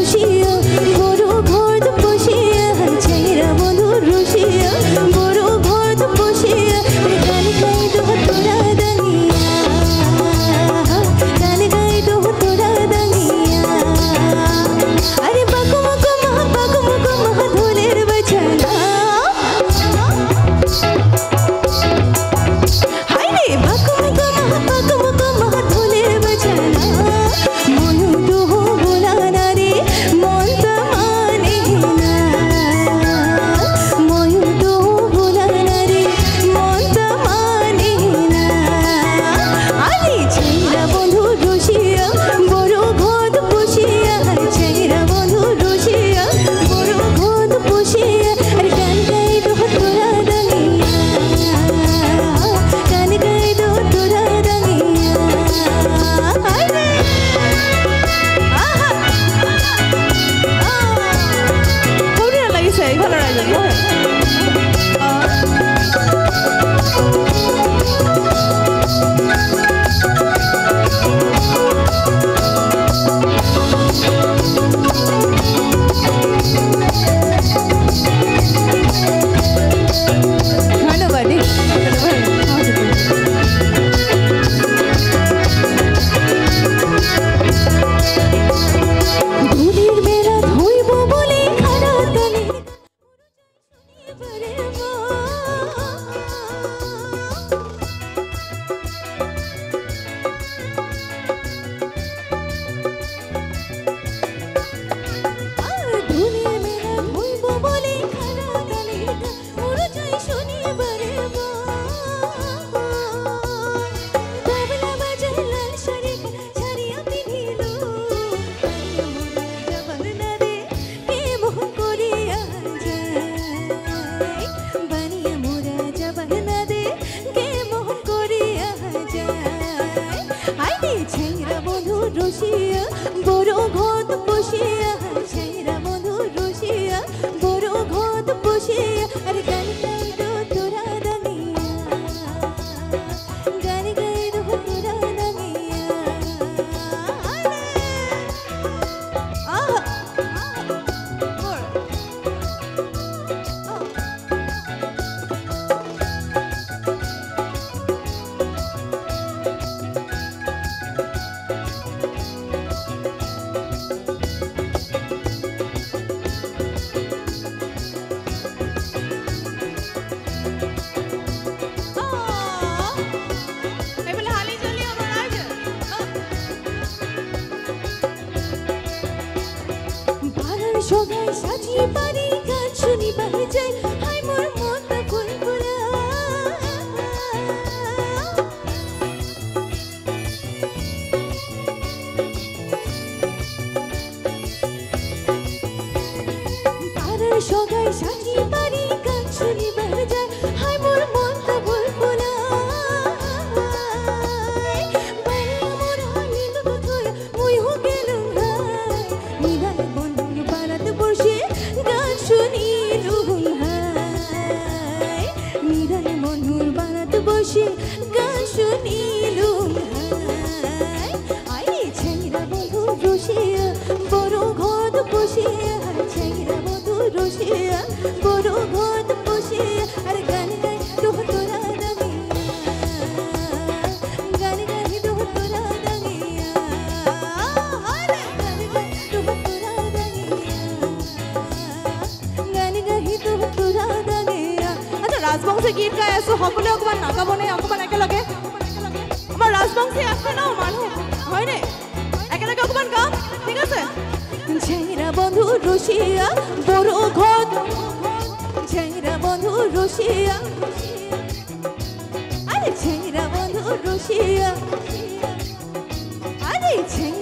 রসিয়া বড় ঘর বসিয়া ছেড়া বন্ধু রসিয়া বড় ঘর বসিয়া গান গাই তো তোরা দানিয়া গান গাই তো তোরা দানিয়া আরে বাকু মুকু মহা ধুলের বাজনা হাই রে বাকু মুকু মহা ধুলের বাজনা মনু তো ভোলা না রে মন তো মানে না মনু তো ভোলা না রে মন তো মানে না আরে ছেড়া বন্ধু রসিয়া বড় ঘর বসিয়া ছেড়া বন্ধু রসিয়া বড় ঘর বসিয়া আরে গান গাই তো তোরা দানিয়া গান গাই তো তোরা দানিয়া হাই রে আহা কোনে লাগিছে ভালো রাইজন ধন্যবাদ দুধের বেড়া ধইব বলে খাড়া তালে ধুনের মেলা ধইব বলে খাড়া তালে মোর চাই শনিবারে তবলা বাজে লাল শাড়ি ছাড়িয়া পিন্ধিল জবর না রে কে মোহ করিয়া যায় বানিয়া মোরা জবর না রে কে মোহ করিয়া যায় হাই রে ছেড়া বন্ধু রসিয়া বড় ঘর বসিয়া ছেড়া বন্ধু রসিয়া বড় ঘর বসিয়া আরে গান গাই তো তোরা দানিয়া গান গাই তো তোরা দানিয়া আহা মোর এবেলা হালি চলি আমার আজ বারার সগাই সাজিয়ে পারি গান শুনিবার যাই হাই মোর মনটা ফুলফুলা বারার সগাই সাজিয়ে পারি গান শুনিবার যাই হাই মোর মনটা ফুলফুলা বানিয়া মোর হালিল থয়া মুই হো গেলুম হাই নিদান বন্ধুর বারাত বসে গান শুনিলুম হাই নিদান বন্ধুর বারাত বসে গান শুনিলুম হাই আই ছেড়া বন্ধু রসিয়া বড় ঘর বসিয়া ছেড়া বন্ধু রসিয়া বড় ঘর বসিয়া আরে গান গাই তো তোরা দানিয়া গান গাই তো তোরা দানিয়া আরে গান গাই তো তোরা দানিয়া গান গাই তো তোরা দানিয়া আচ্ছা রাজবংশী গীত গাই আছো সকলে অকমান নাগাবনে অকমান একেলগে আমার রাজবংশী আছে না মানুহ হয়নে একেলগে অকমান গাম ঠিক আছে ছেড়া বন্ধু রসিয়া বড় ঘর ছেড়া বন্ধু রসিয়া আরে ছেড়া বন্ধু রসিয়া আরে ছেড়া